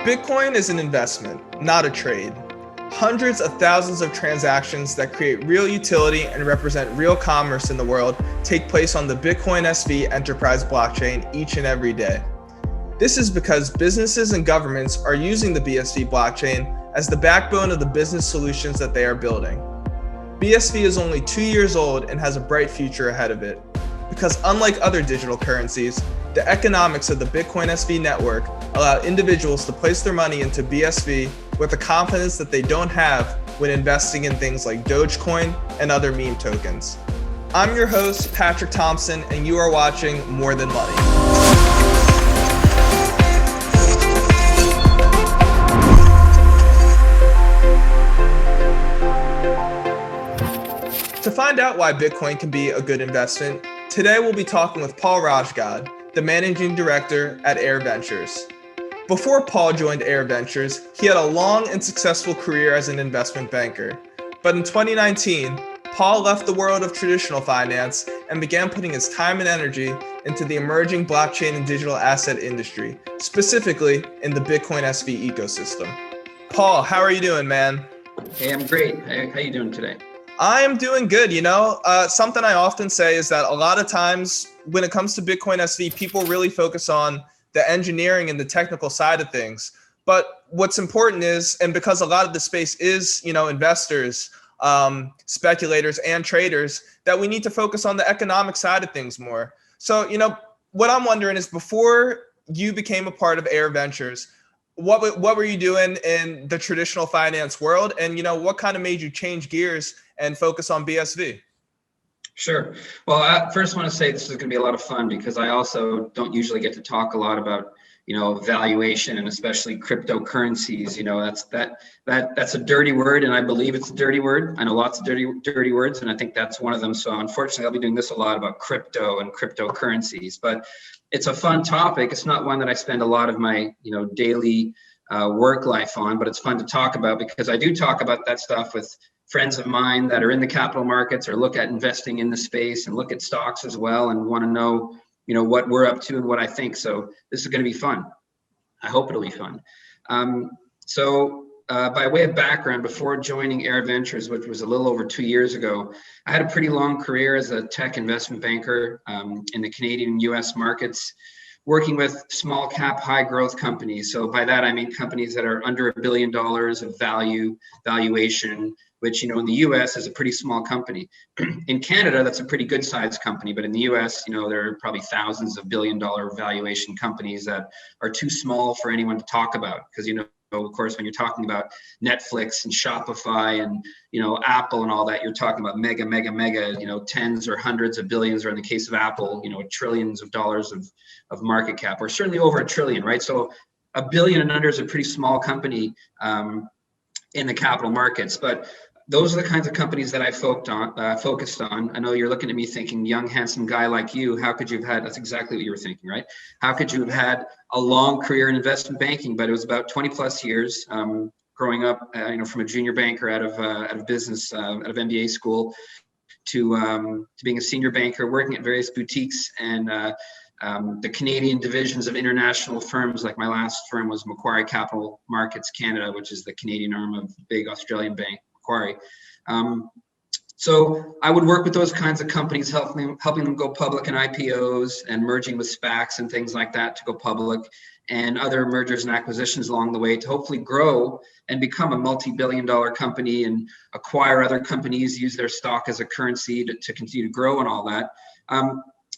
Bitcoin is an investment, not a trade. Hundreds of thousands of transactions that create real utility and represent real commerce in the world take place on the Bitcoin SV enterprise blockchain each and every day. This is because businesses and governments are using the BSV blockchain as the backbone of the business solutions that they are building. BSV is only 2 years old and has a bright future ahead of it, because unlike other digital currencies, the economics of the Bitcoin SV network allow individuals to place their money into BSV with the confidence that they don't have when investing in things like DogeCoin and other meme tokens. I'm your host, Patrick Thompson, and you are watching More Than Money. To find out why Bitcoin can be a good investment, today we'll be talking with Paul Rajchgod, the managing director at Ayre Ventures. Before Paul joined Ayre Ventures, he had a long and successful career as an investment banker. But in 2019, Paul left the world of traditional finance and began putting his time and energy into the emerging blockchain and digital asset industry, specifically in the Bitcoin SV ecosystem. Paul, how are you doing, man? Hey, I'm great. How you doing today? I am doing good. Something I often say is that a lot of times when it comes to Bitcoin SV, people really focus on the engineering and the technical side of things. But what's important is, and because a lot of the space is, investors, speculators and traders, that we need to focus on the economic side of things more. So, what I'm wondering is, before you became a part of Ayre Ventures, what were you doing in the traditional finance world? And, what kind of made you change gears and focus on BSV? Sure. Well, I first want to say this is going to be a lot of fun because I also don't usually get to talk a lot about, valuation and especially cryptocurrencies. That's a dirty word, and I believe it's a dirty word. I know lots of dirty words, and I think that's one of them. So unfortunately, I'll be doing this a lot about crypto and cryptocurrencies, but it's a fun topic. It's not one that I spend a lot of my, daily work life on, but it's fun to talk about because I do talk about that stuff with friends of mine that are in the capital markets or look at investing in the space and look at stocks as well and want to know, what we're up to and what I think. So this is going to be fun. I hope it'll be fun. By way of background, before joining Ayre Ventures, which was a little over 2 years ago, I had a pretty long career as a tech investment banker in the Canadian and US markets, working with small cap, high growth companies. So by that, I mean companies that are under $1 billion of valuation, which, in the US is a pretty small company. In Canada, that's a pretty good sized company. But in the US, there are probably thousands of $1 billion valuation companies that are too small for anyone to talk about. Because, of course, when you're talking about Netflix and Shopify and, Apple and all that, you're talking about mega, tens or hundreds of billions, or in the case of Apple, trillions of dollars of market cap, or certainly over $1 trillion, right? So $1 billion and under is a pretty small company in the capital markets. But those are the kinds of companies that I focused on. I know you're looking at me thinking, young, handsome guy like you, how could you have had, that's exactly what you were thinking, right? How could you have had a long career in investment banking? But it was about 20 plus years growing up, from a junior banker out of business, out of MBA school to being a senior banker, working at various boutiques and the Canadian divisions of international firms. Like my last firm was Macquarie Capital Markets Canada, which is the Canadian arm of the big Australian bank, Macquarie. So I would work with those kinds of companies, helping them go public in IPOs and merging with SPACs and things like that to go public, and other mergers and acquisitions along the way to hopefully grow and become a multi-billion-dollar company and acquire other companies, use their stock as a currency to continue to grow and all that.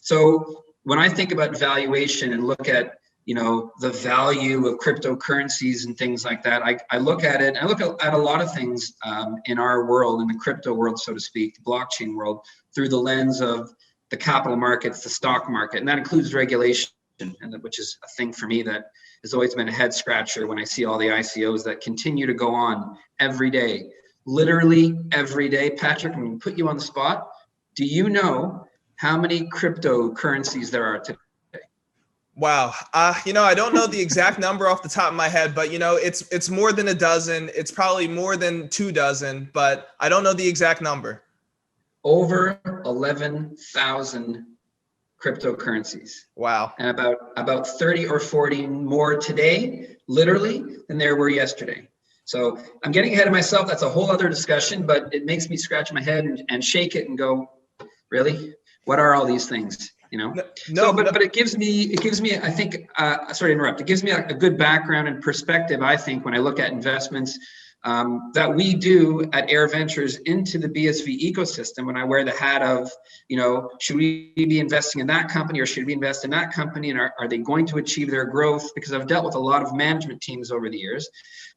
So when I think about valuation and look at the value of cryptocurrencies and things like that, I look at it, I look at a lot of things in our world, in the crypto world, so to speak, the blockchain world, through the lens of the capital markets, the stock market, and that includes regulation, which is a thing for me that has always been a head scratcher when I see all the ICOs that continue to go on every day, literally every day. Patrick, I'm going to put you on the spot. Do you know how many cryptocurrencies there are today? Wow. I don't know the exact number off the top of my head, but it's more than a dozen. It's probably more than 24, but I don't know the exact number. Over 11,000 cryptocurrencies. Wow. And about 30 or 40 more today literally than there were yesterday. So I'm getting ahead of myself. That's a whole other discussion, but it makes me scratch my head and shake it and go, really? What are all these things? You know? But it gives me, I think, sorry to interrupt. It gives me a good background and perspective, I think, when I look at investments that we do at Ayre Ventures into the BSV ecosystem. When I wear the hat of, you know, should we be investing in that company or should we invest in that company? And are they going to achieve their growth? Because I've dealt with a lot of management teams over the years.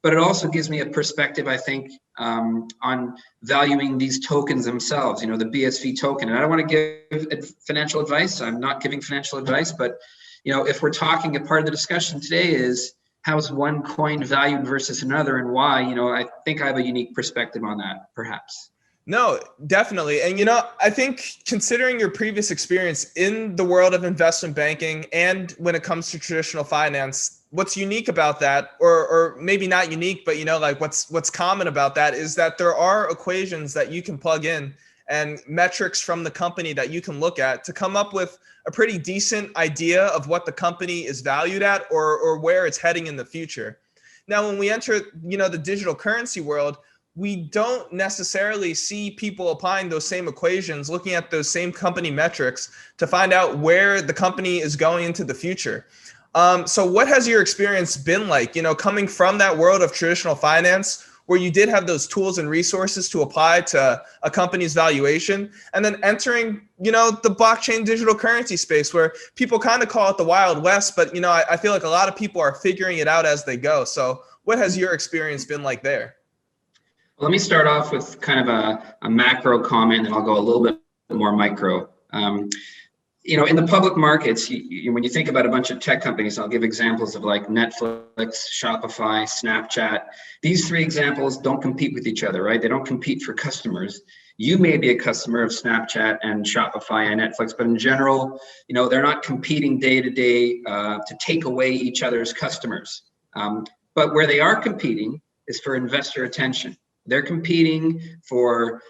But it also gives me a perspective, I think, on valuing these tokens themselves, you know, the BSV token. And I don't want to give financial advice. I'm not giving financial advice, but, you know, if we're talking, a part of the discussion today is how's one coin valued versus another and why, you know, I think I have a unique perspective on that, perhaps. No, definitely. And, you know, I think considering your previous experience in the world of investment banking and when it comes to traditional finance, what's unique about that, or maybe not unique, but, you know, like what's common about that is that there are equations that you can plug in and metrics from the company that you can look at to come up with a pretty decent idea of what the company is valued at or where it's heading in the future. Now, when we enter, you know, the digital currency world, we don't necessarily see people applying those same equations, looking at those same company metrics to find out where the company is going into the future. So what has your experience been like, you know, coming from that world of traditional finance where you did have those tools and resources to apply to a company's valuation, and then entering, you know, the blockchain digital currency space where people kind of call it the Wild West, but, you know, I feel like a lot of people are figuring it out as they go. So what has your experience been like there? Let me start off with kind of a macro comment, and I'll go a little bit more micro. You know, in the public markets, when you think about a bunch of tech companies, I'll give examples of like Netflix, Shopify, Snapchat. These three examples don't compete with each other, right? They don't compete for customers. You may be a customer of Snapchat and Shopify and Netflix, but in general, you know, they're not competing day to day to take away each other's customers. But where they are competing is for investor attention. They're competing for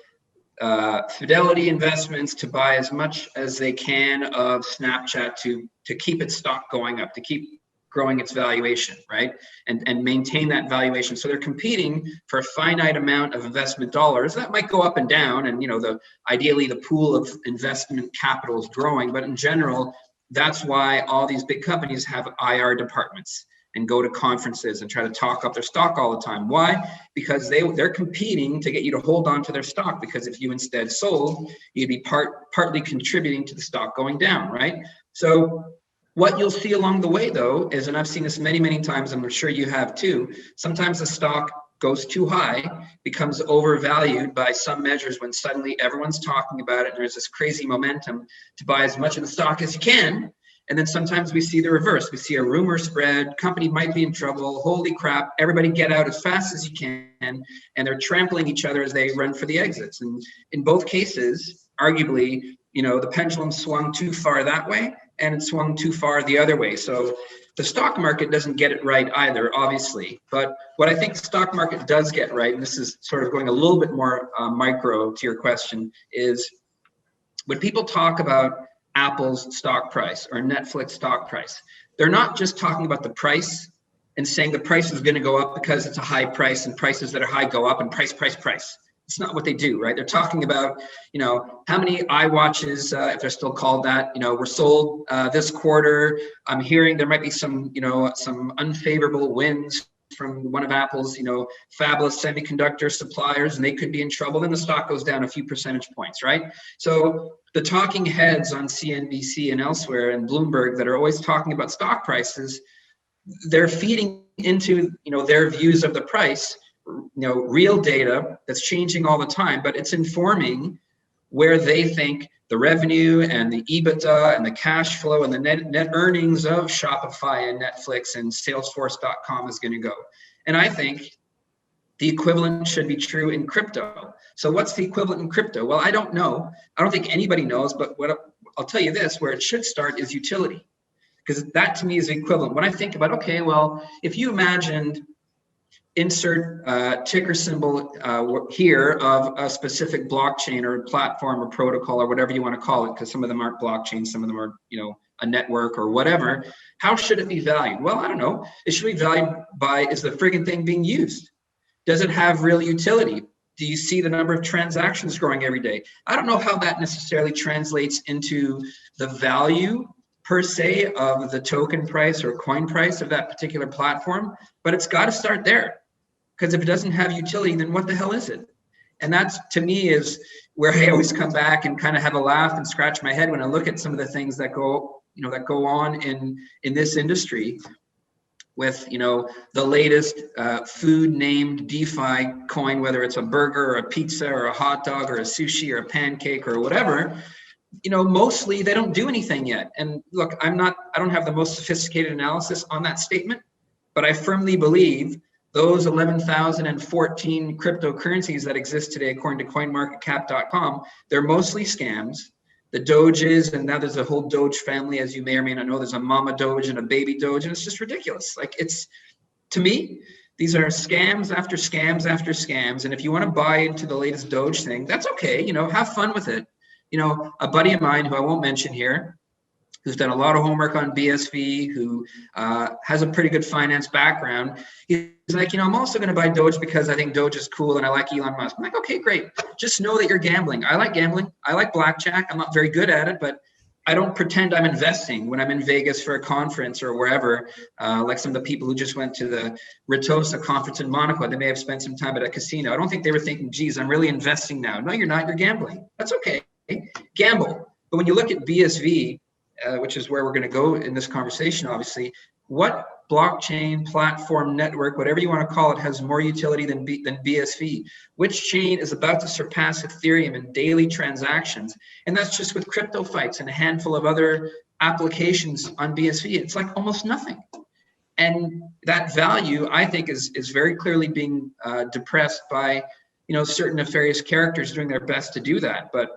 fidelity investments to buy as much as they can of Snapchat to keep its stock going up, to keep growing its valuation, right? And maintain that valuation. So they're competing for a finite amount of investment dollars. That might go up and down, and, you know, ideally the pool of investment capital is growing, but in general, that's why all these big companies have IR departments and go to conferences and try to talk up their stock all the time. Why? Because they're competing to get you to hold on to their stock, because if you instead sold, you'd be partly contributing to the stock going down, right? So what you'll see along the way, though, is, and I've seen this many, many times, I'm sure you have too, sometimes the stock goes too high, becomes overvalued by some measures when suddenly everyone's talking about it and there's this crazy momentum to buy as much of the stock as you can. And then sometimes we see the reverse. We see a rumor spread, company might be in trouble, holy crap, everybody get out as fast as you can, and they're trampling each other as they run for the exits. And in both cases, arguably, you know, the pendulum swung too far that way and it swung too far the other way. So the stock market doesn't get it right either, obviously. But what I think the stock market does get right, and this is sort of going a little bit more micro to your question, is when people talk about Apple's stock price or Netflix stock price, they're not just talking about the price and saying the price is going to go up because it's a high price and prices that are high go up and price. It's not what they do, right? They're talking about, you know, how many iWatches, if they're still called that, you know, were sold this quarter. I'm hearing there might be some, you know, some unfavorable winds from one of Apple's, you know, fabulous semiconductor suppliers, and they could be in trouble. Then the stock goes down a few percentage points, right? So the talking heads on CNBC and elsewhere and Bloomberg that are always talking about stock prices, they're feeding into, you know, their views of the price, you know, real data that's changing all the time, but it's informing where they think the revenue and the EBITDA and the cash flow and the net earnings of Shopify and Netflix and Salesforce.com is going to go. And I think the equivalent should be true in crypto. So what's the equivalent in crypto? Well, I don't know. I don't think anybody knows, but what I'll tell you this, where it should start is utility, because that to me is the equivalent. When I think about, okay, well, if you imagined insert ticker symbol here of a specific blockchain or platform or protocol or whatever you want to call it, because some of them aren't blockchains, some of them are, you know, a network or whatever, how should it be valued? Well, I don't know. It should be valued by, is the friggin' thing being used? Does it have real utility? Do you see the number of transactions growing every day? I don't know how that necessarily translates into the value per se of the token price or coin price of that particular platform, but it's got to start there. Because if it doesn't have utility, then what the hell is it? And that's, to me, is where I always come back and kind of have a laugh and scratch my head when I look at some of the things that go on in this industry with, the latest food named DeFi coin, whether it's a burger or a pizza or a hot dog or a sushi or a pancake or whatever. Mostly they don't do anything yet. And look, I don't have the most sophisticated analysis on that statement, but I firmly believe those 11,014 cryptocurrencies that exist today, according to CoinMarketCap.com, they're mostly scams. The Doges, and now there's a whole Doge family, as you may or may not know. There's a mama Doge and a baby Doge, and it's just ridiculous. Like, to me, these are scams after scams after scams. And if you want to buy into the latest Doge thing, that's okay. Have fun with it. A buddy of mine who I won't mention here, who's done a lot of homework on BSV, who has a pretty good finance background. He's like, I'm also going to buy Doge because I think Doge is cool and I like Elon Musk. I'm like, okay, great. Just know that you're gambling. I like gambling. I like blackjack. I'm not very good at it, but I don't pretend I'm investing when I'm in Vegas for a conference or wherever, like some of the people who just went to the Ritosa conference in Monaco. They may have spent some time at a casino. I don't think they were thinking, geez, I'm really investing now. No, you're not. You're gambling. That's okay. Gamble. But when you look at BSV, which is where we're going to go in this conversation, obviously, what blockchain, platform, network, whatever you want to call it, has more utility than BSV? Which chain is about to surpass Ethereum in daily transactions? And that's just with crypto fights and a handful of other applications on BSV. It's like almost nothing. And that value, I think, is very clearly being depressed by, certain nefarious characters doing their best to do that. But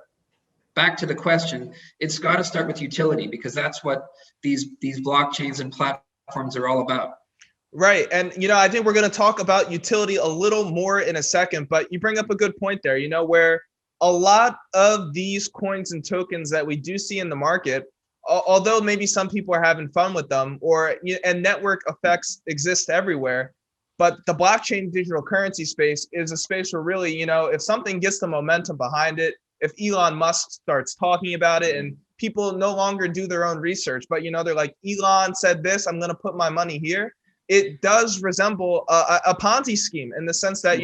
back to the question, it's got to start with utility, because that's what these blockchains and platforms are all about. Right. And, I think we're going to talk about utility a little more in a second, but you bring up a good point there, where a lot of these coins and tokens that we do see in the market, although maybe some people are having fun with them, and network effects exist everywhere, but the blockchain digital currency space is a space where really, if something gets the momentum behind it, if Elon Musk starts talking about it and people no longer do their own research, but they're like, Elon said this, I'm going to put my money here. It does resemble a Ponzi scheme in the sense that,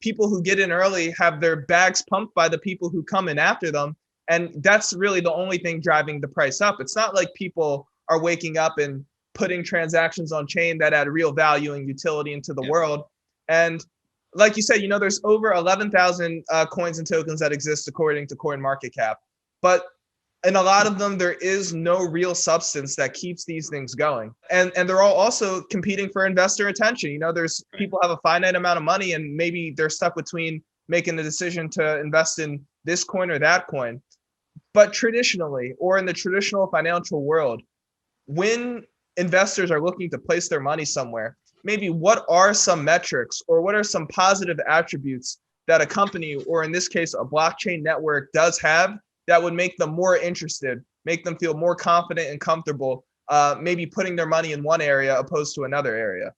people who get in early have their bags pumped by the people who come in after them. And that's really the only thing driving the price up. It's not like people are waking up and putting transactions on chain that add real value and utility into the world. And like you said, there's over 11,000 coins and tokens that exist according to CoinMarketCap. But in a lot of them, there is no real substance that keeps these things going. And they're all also competing for investor attention. There's people have a finite amount of money and maybe they're stuck between making the decision to invest in this coin or that coin. But traditionally, or in the traditional financial world, when investors are looking to place their money somewhere, maybe what are some metrics or what are some positive attributes that a company, or in this case, a blockchain network, does have that would make them more interested, make them feel more confident and comfortable, maybe putting their money in one area opposed to another area?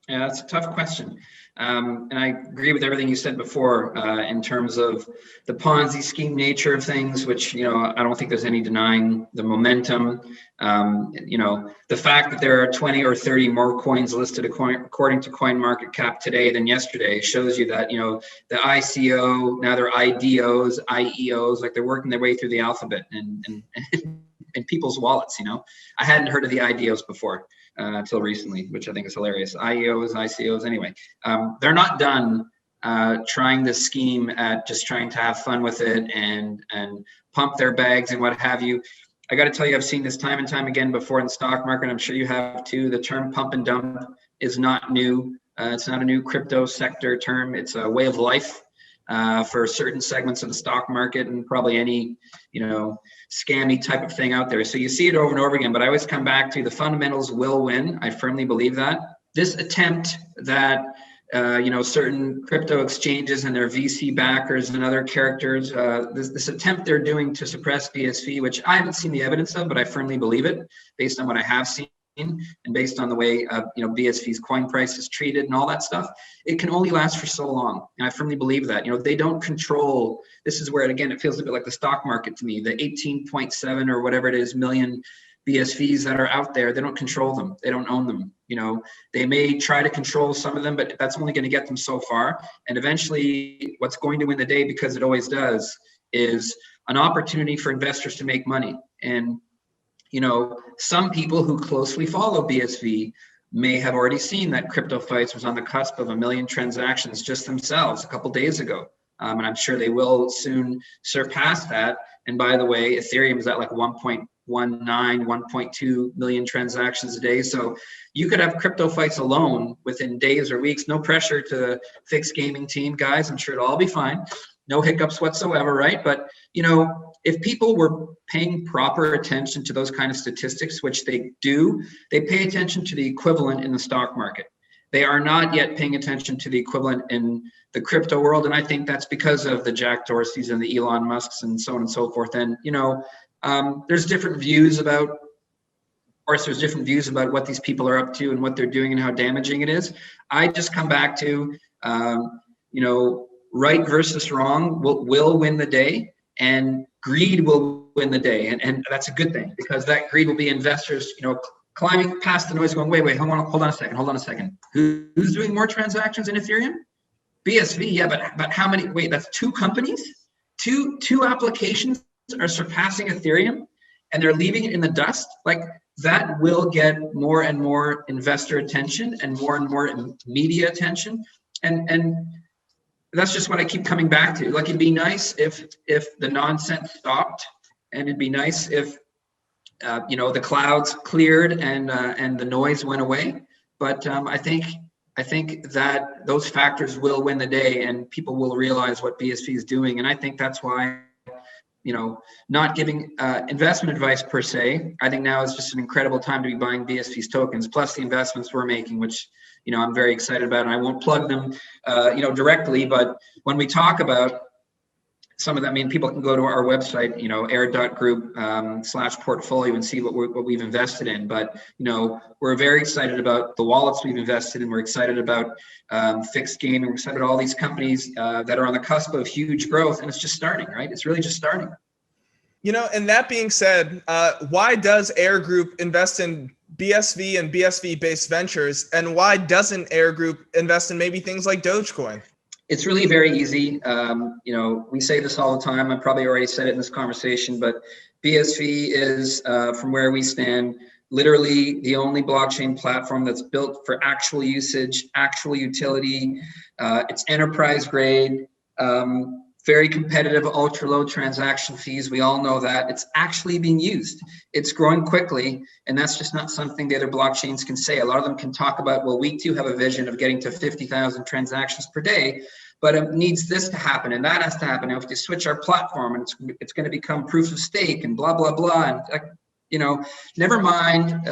Yeah, that's a tough question. And I agree with everything you said before in terms of the Ponzi scheme nature of things, which, I don't think there's any denying the momentum. The fact that there are 20 or 30 more coins listed according to CoinMarketCap today than yesterday shows you that, the ICO, now they're IDOs, IEOs, like they're working their way through the alphabet and in people's wallets. I hadn't heard of the IDOs before. Until recently, which I think is hilarious. IEOs, ICOs, anyway. They're not done trying this scheme at just trying to have fun with it and pump their bags and what have you. I got to tell you, I've seen this time and time again before in the stock market. I'm sure you have too. The term pump and dump is not new. It's not a new crypto sector term. It's a way of life for certain segments of the stock market and probably any, scammy type of thing out there. So you see it over and over again, but I always come back to the fundamentals will win. I firmly believe that. This attempt that certain crypto exchanges and their VC backers and other characters, this attempt they're doing to suppress BSV, which I haven't seen the evidence of, but I firmly believe it based on what I have seen and based on the way BSV's coin price is treated and all that stuff. It can only last for so long, and I firmly believe that. They don't control. This is where, again, it feels a bit like the stock market to me. The 18.7 or whatever it is million BSVs that are out there, they don't control them. They don't own them. They may try to control some of them, but that's only going to get them so far. And eventually what's going to win the day, because it always does, is an opportunity for investors to make money. And, some people who closely follow BSV may have already seen that Crypto Fights was on the cusp of 1 million transactions just themselves a couple days ago. And I'm sure they will soon surpass that. And by the way, Ethereum is at like 1.2 million transactions a day. So you could have Crypto Fights alone within days or weeks. No pressure to the fixed gaming team, guys. I'm sure it'll all be fine. No hiccups whatsoever, right? But, if people were paying proper attention to those kind of statistics, which they do, they pay attention to the equivalent in the stock market. They are not yet paying attention to the equivalent in the crypto world. And I think that's because of the Jack Dorseys and the Elon Musks and so on and so forth. And, there's different views about, of course, there's different views about what these people are up to and what they're doing and how damaging it is. I just come back to, right versus wrong will win the day, and greed will win the day. And that's a good thing, because that greed will be investors, climbing past the noise going, wait, hold on a second. Who's doing more transactions in Ethereum? BSV, yeah, but how many? Wait, that's 2 companies? Two applications are surpassing Ethereum, and they're leaving it in the dust. Like, that will get more and more investor attention and more media attention. And that's just what I keep coming back to. Like, it'd be nice if the nonsense stopped, and it'd be nice if the clouds cleared and the noise went away. But I think that those factors will win the day, and people will realize what BSV is doing. And I think that's why, not giving investment advice per se, I think now is just an incredible time to be buying BSV's tokens, plus the investments we're making, which I'm very excited about. And I won't plug them directly, but when we talk about some of that, people can go to our website, ayre.group/portfolio and see what we've invested in. But, we're very excited about the wallets we've invested in. We're excited about fixed gaming. We're excited about all these companies that are on the cusp of huge growth. And it's just starting, right? It's really just starting. And that being said, why does Ayre Group invest in BSV and BSV-based ventures? And why doesn't Ayre Group invest in maybe things like DogeCoin? It's really very easy. We say this all the time. I probably already said it in this conversation, but BSV is, from where we stand, literally the only blockchain platform that's built for actual usage, actual utility. It's enterprise grade, very competitive, ultra low transaction fees. We all know that. It's actually being used. It's growing quickly, and that's just not something the other blockchains can say. A lot of them can talk about, well, we too have a vision of getting to 50,000 transactions per day, but it needs this to happen and that has to happen. Now, if you switch our platform, and it's going to become proof of stake and blah, blah, blah. And never mind,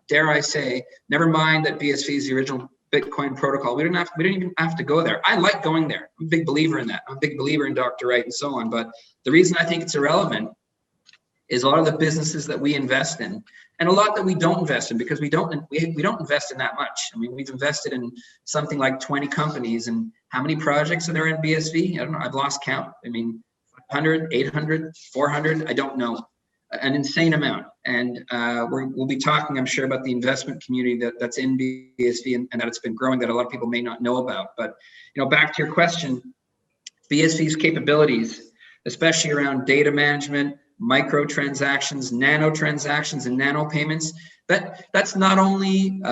dare I say, never mind that BSV is the original Bitcoin protocol. We didn't even have to go there. I like going there. I'm a big believer in that. I'm a big believer in Dr. Wright and so on. But the reason I think it's irrelevant is a lot of the businesses that we invest in, and a lot that we don't invest in, because we don't invest in that much. We've invested in something like 20 companies, and how many projects are there in BSV? I don't know. I've lost count. 100, 800, 400. I don't know. An insane amount. And we'll be talking, I'm sure, about the investment community that's in BSV and that it's been growing, that a lot of people may not know about. But back to your question, BSV's capabilities, especially around data management, micro transactions, nano transactions, and nano payments, that's not only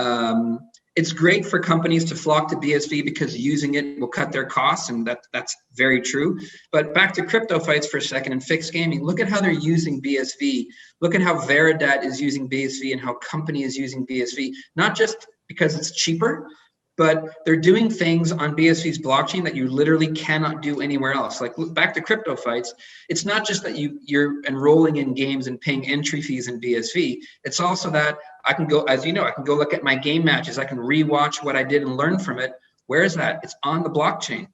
it's great for companies to flock to BSV because using it will cut their costs, and that's very true. But back to Crypto Fights for a second and fixed gaming. Look at how they're using BSV. Look at how Veridat is using BSV and how Company is using BSV. Not just because it's cheaper, but they're doing things on BSV's blockchain that you literally cannot do anywhere else. Like, look back to Crypto Fights. It's not just that you're enrolling in games and paying entry fees in BSV. It's also that I can go, as you know, I can go look at my game matches. I can rewatch what I did and learn from it Where is that? It's on the blockchain.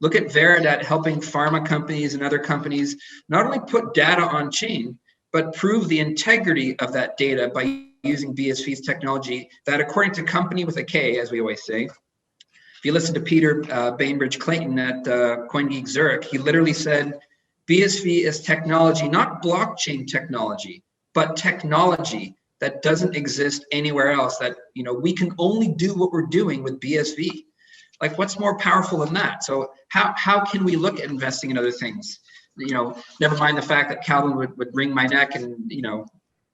Look at Veridat helping pharma companies and other companies not only put data on chain, but prove the integrity of that data by using BSV's technology that, according to company with a K, as we always say, if you listen to Peter Bainbridge-Clayton at CoinGeek Zurich, he literally said, BSV is technology, not blockchain technology, but technology that doesn't exist anywhere else, that, you know, we can only do what we're doing with BSV. Like, what's more powerful than that? So how can we look at investing in other things? You know, never mind the fact that Calvin would wring my neck and, you know,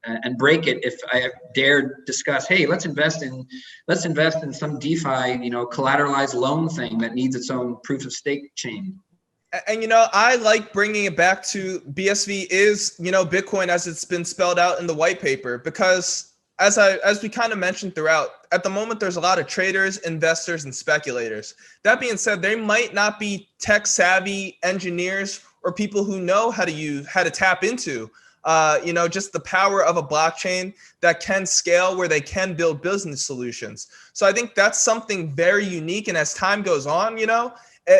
and break it if I dared discuss, hey, let's invest in some DeFi, you know, collateralized loan thing that needs its own proof of stake chain. And, you know, I like bringing it back to BSV is, you know, Bitcoin as it's been spelled out in the white paper, because as we kind of mentioned throughout, at the moment, there's a lot of traders, investors, and speculators. That being said, they might not be tech savvy engineers or people who know how to tap into, you know, just the power of a blockchain that can scale, where they can build business solutions. So I think that's something very unique. And as time goes on, you know,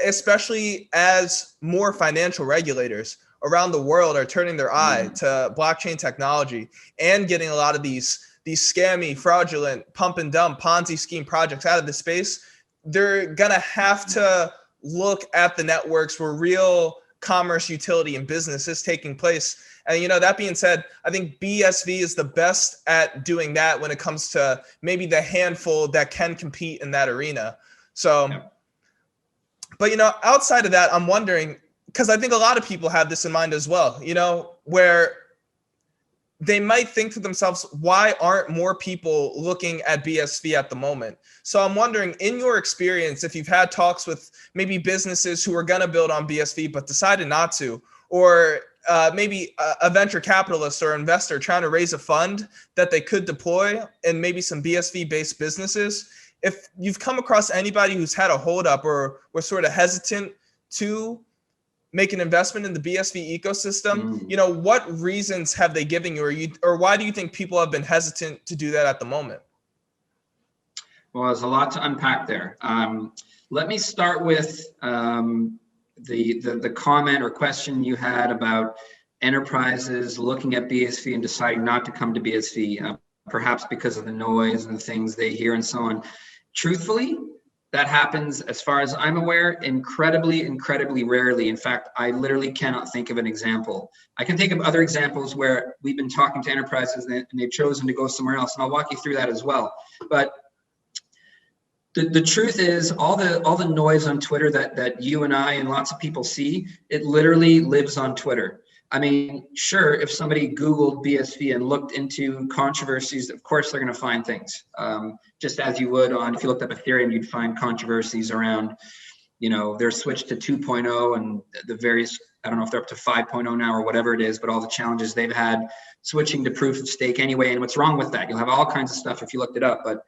especially as more financial regulators around the world are turning their eye to blockchain technology and getting a lot of these scammy, fraudulent, pump and dump Ponzi scheme projects out of the space, they're gonna have to look at the networks where real commerce, utility, and business is taking place. And, you know, that being said, I think BSV is the best at doing that when it comes to maybe the handful that can compete in that arena. So, but, you know, outside of that, I'm wondering, because I think a lot of people have this in mind as well, you know, where they might think to themselves, why aren't more people looking at BSV at the moment? So I'm wondering, in your experience, if you've had talks with maybe businesses who are going to build on BSV but decided not to, or maybe a venture capitalist or investor trying to raise a fund that they could deploy in maybe some BSV-based businesses, if you've come across anybody who's had a holdup or was sort of hesitant to make an investment in the BSV ecosystem, you know, what reasons have they given you, or why do you think people have been hesitant to do that at the moment? Well, there's a lot to unpack there. Let me start with the comment or question you had about enterprises looking at BSV and deciding not to come to BSV, perhaps because of the noise and the things they hear and so on. Truthfully, that happens, as far as I'm aware, incredibly rarely. In fact, I literally cannot think of an example. I can think of other examples where we've been talking to enterprises and they've chosen to go somewhere else, and I'll walk you through that as well. But the truth is, all the noise on Twitter that you and I and lots of people see, it literally lives on Twitter. I mean, sure, if somebody Googled BSV and looked into controversies, of course they're going to find things. Just as you would if you looked up Ethereum, you'd find controversies around, you know, their switch to 2.0 and the various, I don't know if they're up to 5.0 now or whatever it is, but all the challenges they've had switching to proof of stake anyway, and what's wrong with that. You'll have all kinds of stuff if you looked it up. But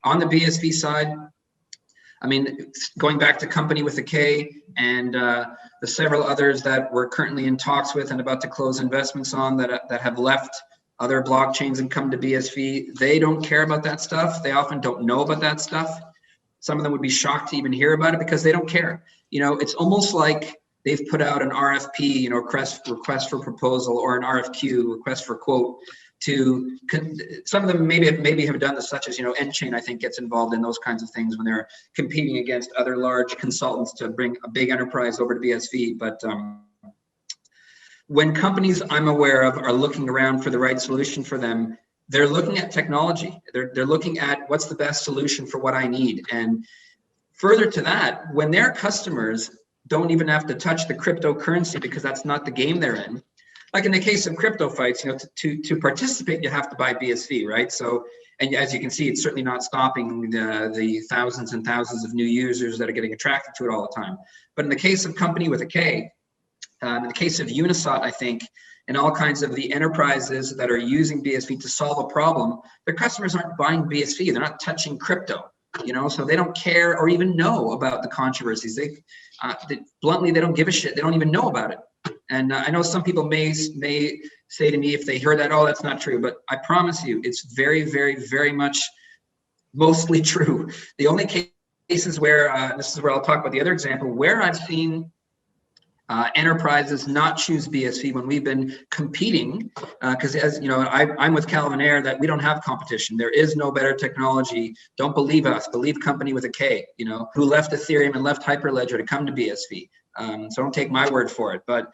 on the BSV side, I mean, going back to company with a K and the several others that we're currently in talks with and about to close investments on that have left other blockchains and come to BSV, they don't care about that stuff. They often don't know about that stuff. Some of them would be shocked to even hear about it because they don't care. You know, it's almost like they've put out an RFP, you know, request for proposal, or an RFQ, request for quote, to some of them maybe have done this, such as, you know, Enchain, I think, gets involved in those kinds of things when they're competing against other large consultants to bring a big enterprise over to BSV. But when companies I'm aware of are looking around for the right solution for them, they're looking at technology. They're looking at what's the best solution for what I need. And further to that, when their customers don't even have to touch the cryptocurrency because that's not the game they're in. Like in the case of crypto fights, you know, to participate, you have to buy BSV, right? So, and as you can see, it's certainly not stopping the thousands and thousands of new users that are getting attracted to it all the time. But in the case of company with a K, in the case of Unisat, I think, and all kinds of the enterprises that are using BSV to solve a problem, their customers aren't buying BSV. They're not touching crypto, you know, so they don't care or even know about the controversies. They bluntly, they don't give a shit. They don't even know about it. And I know some people may say to me, if they hear that, oh, that's not true. But I promise you, it's very, very, very much mostly true. The only cases where, this is where I'll talk about the other example, where I've seen enterprises not choose BSV when we've been competing, because as you know, I'm with Calvin Ayre that we don't have competition. There is no better technology. Don't believe us. Believe company with a K. You know, who left Ethereum and left Hyperledger to come to BSV. So don't take my word for it. But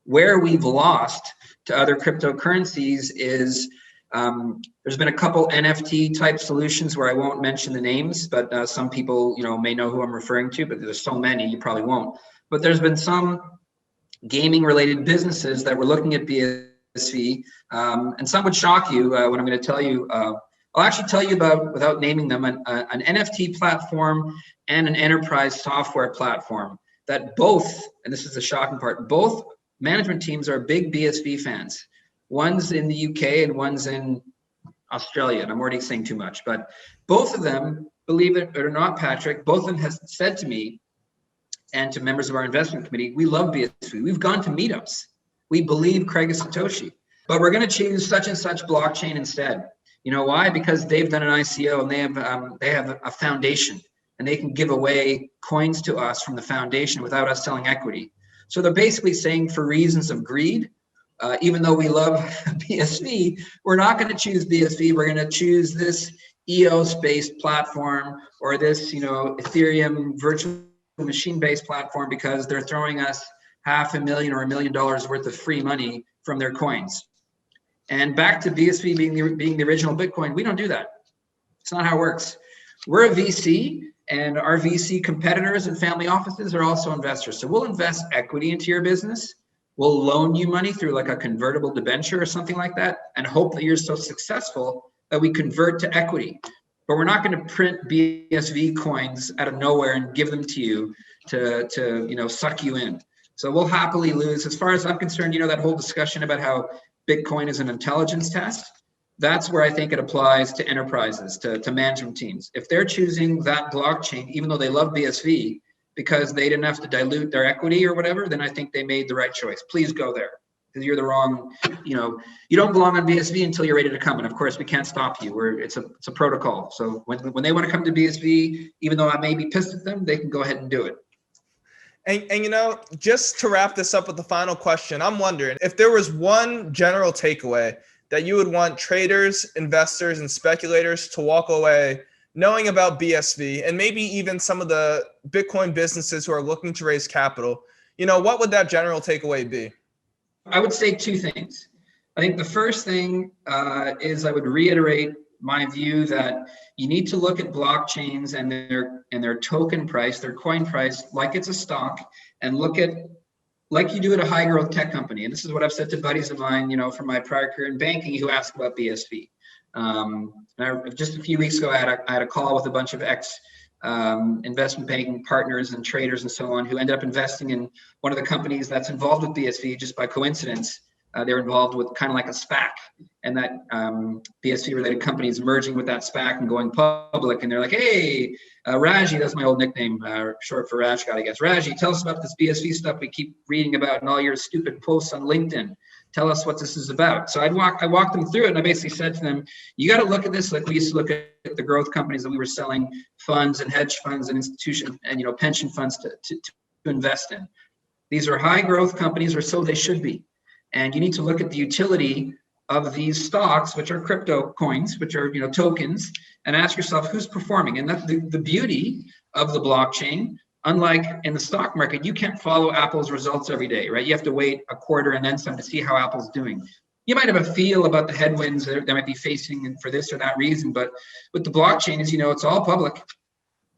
where we've lost to other cryptocurrencies is there's been a couple NFT type solutions where I won't mention the names, but some people may know who I'm referring to. But there's so many, you probably won't. But there's been some gaming related businesses that were looking at BSV, and some would shock you when I'm going to tell you. I'll actually tell you about, without naming them, an NFT platform and an enterprise software platform that both, and this is the shocking part, both management teams are big BSV fans. One's in the UK and one's in Australia, and I'm already saying too much, but both of them, believe it or not, Patrick, both of them has said to me and to members of our investment committee, we love BSV. We've gone to meetups. We believe Craig is Satoshi, but we're going to choose such and such blockchain instead. You know why? Because they've done an ICO and they have a foundation, and they can give away coins to us from the foundation without us selling equity. So they're basically saying, for reasons of greed, even though we love BSV, we're not going to choose BSV. We're going to choose this EOS-based platform or this, Ethereum virtual machine-based platform because they're throwing us $500,000 or $1 million worth of free money from their coins. And back to BSV being the original Bitcoin, we don't do that. It's not how it works. We're a VC, and our VC competitors and family offices are also investors. So we'll invest equity into your business. We'll loan you money through like a convertible debenture or something like that, and hope that you're so successful that we convert to equity. But we're not going to print BSV coins out of nowhere and give them to you to suck you in. So we'll happily lose. As far as I'm concerned, that whole discussion about how Bitcoin is an intelligence test, that's where I think it applies to enterprises, to management teams. If they're choosing that blockchain, even though they love BSV, because they didn't have to dilute their equity or whatever, then I think they made the right choice. Please go there. Because you're the wrong, you don't belong on BSV until you're ready to come. And of course, we can't stop you. It's a protocol. So when they want to come to BSV, even though I may be pissed at them, they can go ahead and do it. And just to wrap this up with the final question, I'm wondering if there was one general takeaway that you would want traders, investors, and speculators to walk away knowing about BSV, and maybe even some of the Bitcoin businesses who are looking to raise capital, what would that general takeaway be? I would say two things. I think the first thing is I would reiterate my view that you need to look at blockchains and their token price, their coin price, like it's a stock, and look at like you do at a high growth tech company. And this is what I've said to buddies of mine, from my prior career in banking who ask about BSV. Just a few weeks ago, I had a call with a bunch of investment banking partners and traders and so on who ended up investing in one of the companies that's involved with BSV just by coincidence. They were involved with kind of like a SPAC, and that BSV related companies merging with that SPAC and going public. And they're like, hey, Raji, that's my old nickname, short for Rajchgod, I guess. Raji, tell us about this BSV stuff we keep reading about and all your stupid posts on LinkedIn. Tell us what this is about. So I walked them through it, and I basically said to them, you got to look at this like we used to look at the growth companies that we were selling funds and hedge funds and institutions and pension funds to invest in. These are high growth companies, or so they should be. And you need to look at the utility of these stocks, which are crypto coins, which are tokens, and ask yourself who's performing. And that's the beauty of the blockchain. Unlike in the stock market, you can't follow Apple's results every day, right? You have to wait a quarter and then some to see how Apple's doing. You might have a feel about the headwinds that they might be facing for this or that reason, but with the blockchain is, it's all public.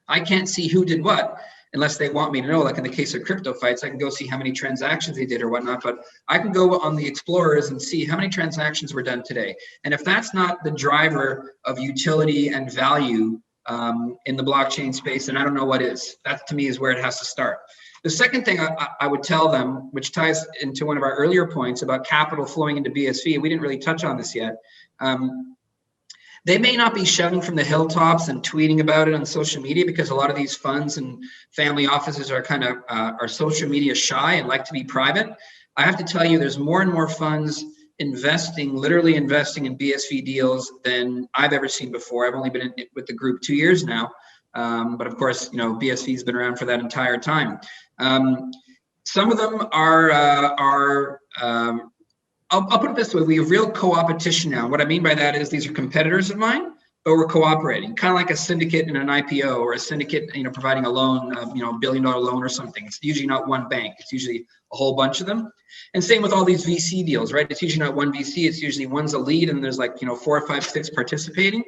I can't see who did what unless they want me to know. Like in the case of crypto fights, I can go see how many transactions they did or whatnot, but I can go on the explorers and see how many transactions were done today. And if that's not the driver of utility and value in the blockchain space, and I don't know what is. That to me is where it has to start. The second thing I would tell them, which ties into one of our earlier points about capital flowing into BSV, we didn't really touch on this yet. They may not be shouting from the hilltops and tweeting about it on social media because a lot of these funds and family offices are kind of are social media shy and like to be private. I have to tell you, there's more and more funds literally investing in BSV deals than I've ever seen before. I've only been with the group 2 years now. But of course, BSV has been around for that entire time. Some of them I'll put it this way, we have real co-opetition now. What I mean by that is these are competitors of mine, but we're cooperating, kind of like a syndicate in an IPO or a syndicate, providing a loan, $1 billion loan or something. It's usually not one bank. It's usually a whole bunch of them. And same with all these VC deals, right? It's usually not one VC. It's usually one's a lead and there's 4, 5, 6 participating.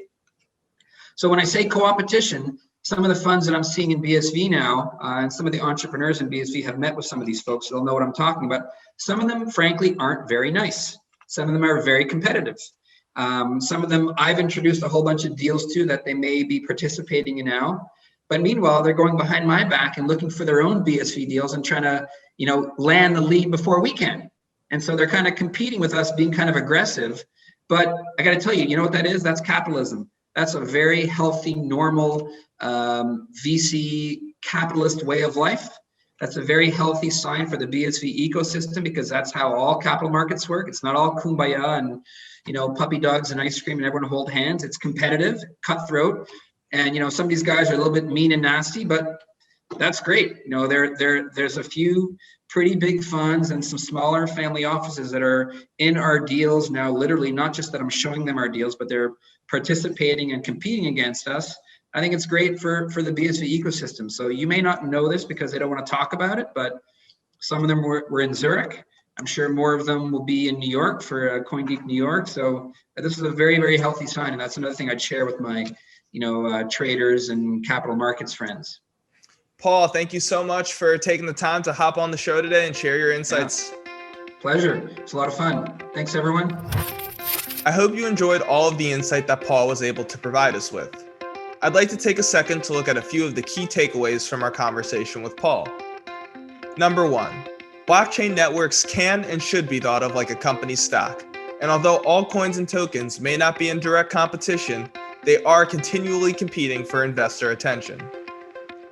So when I say co-opetition, some of the funds that I'm seeing in BSV now, and some of the entrepreneurs in BSV have met with some of these folks, so they'll know what I'm talking about. Some of them, frankly, aren't very nice. Some of them are very competitive. Some of them I've introduced a whole bunch of deals to that they may be participating in now. But meanwhile, they're going behind my back and looking for their own BSV deals and trying to, land the lead before we can. And so they're kind of competing with us, being kind of aggressive. But I got to tell you, you know what that is? That's capitalism. That's a very healthy, normal VC capitalist way of life. That's a very healthy sign for the BSV ecosystem because that's how all capital markets work. It's not all kumbaya and puppy dogs and ice cream and everyone hold hands. It's competitive, cutthroat, and some of these guys are a little bit mean and nasty, but that's great. There's a few pretty big funds and some smaller family offices that are in our deals now. Literally, not just that I'm showing them our deals, but they're participating and competing against us. I think it's great for the BSV ecosystem. So you may not know this because they don't want to talk about it, but some of them were in Zurich. I'm sure more of them will be in New York for CoinGeek New York. So this is a very, very healthy sign. And that's another thing I'd share with my, traders and capital markets friends. Paul, thank you so much for taking the time to hop on the show today and share your insights. Yeah. Pleasure. It's a lot of fun. Thanks, everyone. I hope you enjoyed all of the insight that Paul was able to provide us with. I'd like to take a second to look at a few of the key takeaways from our conversation with Paul. Number 1, blockchain networks can and should be thought of like a company's stock. And although all coins and tokens may not be in direct competition, they are continually competing for investor attention.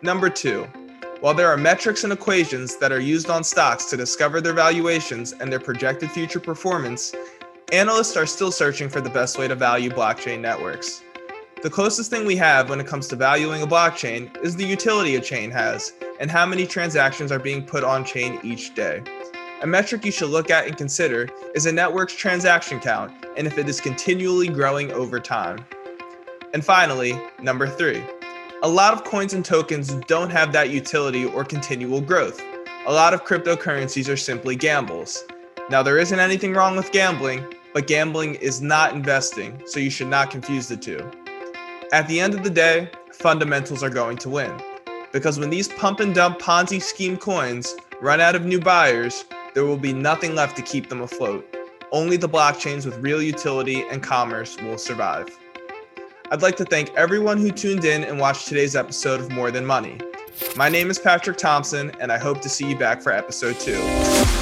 Number 2, while there are metrics and equations that are used on stocks to discover their valuations and their projected future performance, analysts are still searching for the best way to value blockchain networks. The closest thing we have when it comes to valuing a blockchain is the utility a chain has and how many transactions are being put on chain each day. A metric you should look at and consider is a network's transaction count and if it is continually growing over time. And finally, number 3, a lot of coins and tokens don't have that utility or continual growth. A lot of cryptocurrencies are simply gambles. Now, there isn't anything wrong with gambling, but gambling is not investing, so you should not confuse the two. At the end of the day, fundamentals are going to win. Because when these pump and dump Ponzi scheme coins run out of new buyers, there will be nothing left to keep them afloat. Only the blockchains with real utility and commerce will survive. I'd like to thank everyone who tuned in and watched today's episode of More Than Money. My name is Patrick Thompson, and I hope to see you back for episode 2.